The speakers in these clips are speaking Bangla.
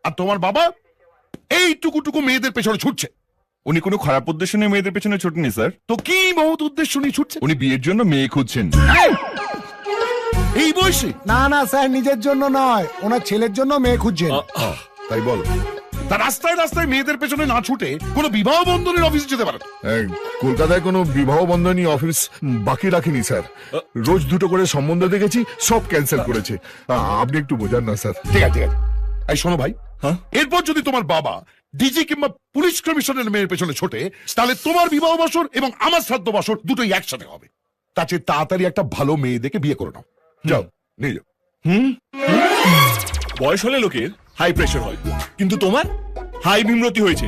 আর তোমার বাবা এইটুকু মেয়েদের পেছনে ছুটছে। উনি কোনো খারাপ উদ্দেশ্য নিয়ে মেয়েদের পেছনে ছোটেনি স্যার। তো কি মহৎ উদ্দেশ্য নিয়ে ছুটছে উনি বিয়ের জন্য মেয়ে খুঁজছেন। এই বয়সে? না না স্যার, নিজের জন্য নয়, ওনার ছেলের জন্য মেয়ে খুঁজছেন। তাই বল। তা রাস্তায় রাস্তায় মেয়েদের পেছনে না ছুটে কোনো বিবাহ বন্ধনের অফিসে যেতে পারে। কলকাতায় কোনো বিবাহ বন্ধনী অফিস বাকি রাখিনি স্যার। রোজ দুটো করে সম্বন্ধ দেখেছি, সব ক্যান্সেল করেছে। আপনি একটু বোঝান না স্যার। ঠিক আছে, ঠিক আছে। এই শোনো ভাই, এরপর যদি তোমার বাবা ডিজি কিংবা পুলিশ কমিশনের মেয়ের পেছনে ছোটে, তাহলে তোমার বিবাহ বাসর এবং আমার শ্রাদ্ধ বাসর দুটোই একসাথে হবে। তার চেয়ে তাড়াতাড়ি একটা ভালো মেয়ে দেখে বিয়ে করে নাও। যাও, নিয়ে যাও। বয়স হলে লোকের হাই প্রেশার হয়, কিন্তু তোমার হাই বিমরতি হয়েছে।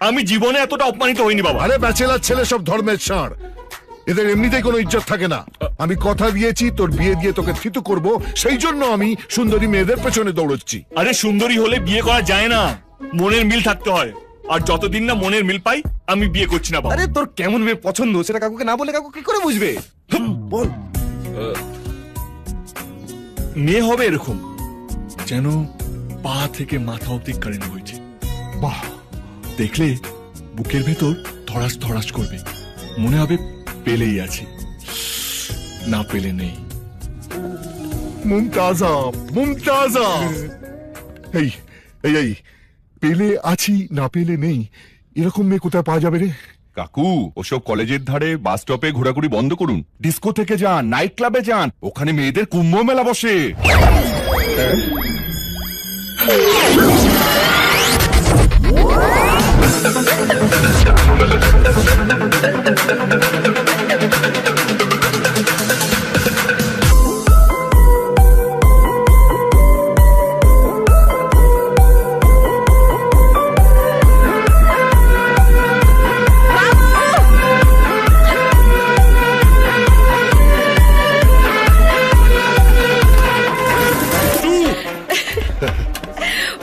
আমি জীবনে এতটা অপমানিত হইনি বাবা। আরে ব্যাচেলার ছেলে সব ধর্মের ষাঁড়, এদের এমনিতেই কোনো ইজ্জত থাকে না। আমি কথা দিয়েছি তোর বিয়ে দিয়ে তোকে থিতু করব, সেই জন্য আমি সুন্দরী মেয়েদের পেছনে দৌড়চ্ছি। আরে সুন্দরী হলে বিয়ে করা যায় না, মনের মিল থাকতে হয়। আর যতদিন না মনের মিল পাই, আমি বিয়ে করছি না বাবা। আরে তোর কেমন মেয়ে পছন্দ সেটা কাকুকে না বলে কাকু কি করে বুঝবে? বল। মেয়ে হবে এরকম যেন পা থেকে মাথা অব্দি কারেন্ট হয়েছে। বাহ, দেখলে বুকের ভেতর ধড়াস ধড়াস করবে, মনে হবে পেলেই আছে, না পেলে নেই। মুমতাজা, মুমতাজা। এই এই এই পেলে আছি না পেলে নেই, এরকম মেয়ে কোথায় পাওয়া যাবে রে? কাকু, ওসব কলেজের ধারে বাস স্টপে ঘোরাঘুরি বন্ধ করুন। ডিস্কো থেকে যান, নাইট ক্লাবে যান, ওখানে মেয়েদের কুম্ভ মেলা বসে।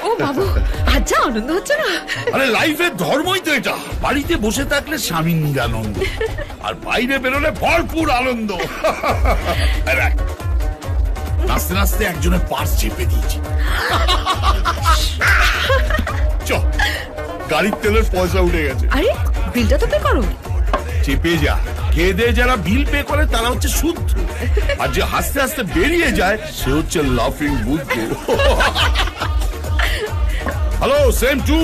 ও বাবু, আজ যা আনন্দ হচ্ছে না। আরে লাইফের ধর্মই তো এটা। বাড়িতে বসে থাকলে স্বামীর নিরানন্দ, আর বাইরে বেরোলে ভরপুর আনন্দ। নাচতে নাচতে একজনের পার্স চেপে দিয়েছি। চ, গাড়ির তেলের পয়সা উঠে গেছে। আরে বিলটা তো পে করো। চেপে যা, খেয়ে দিয়ে যারা বিল পে করে তারা হচ্ছে শুদ্ধ, আর যে হাসতে হাসতে বেরিয়ে যায় সে হচ্ছে লাফিং বুদ্ধ। Hello, same to.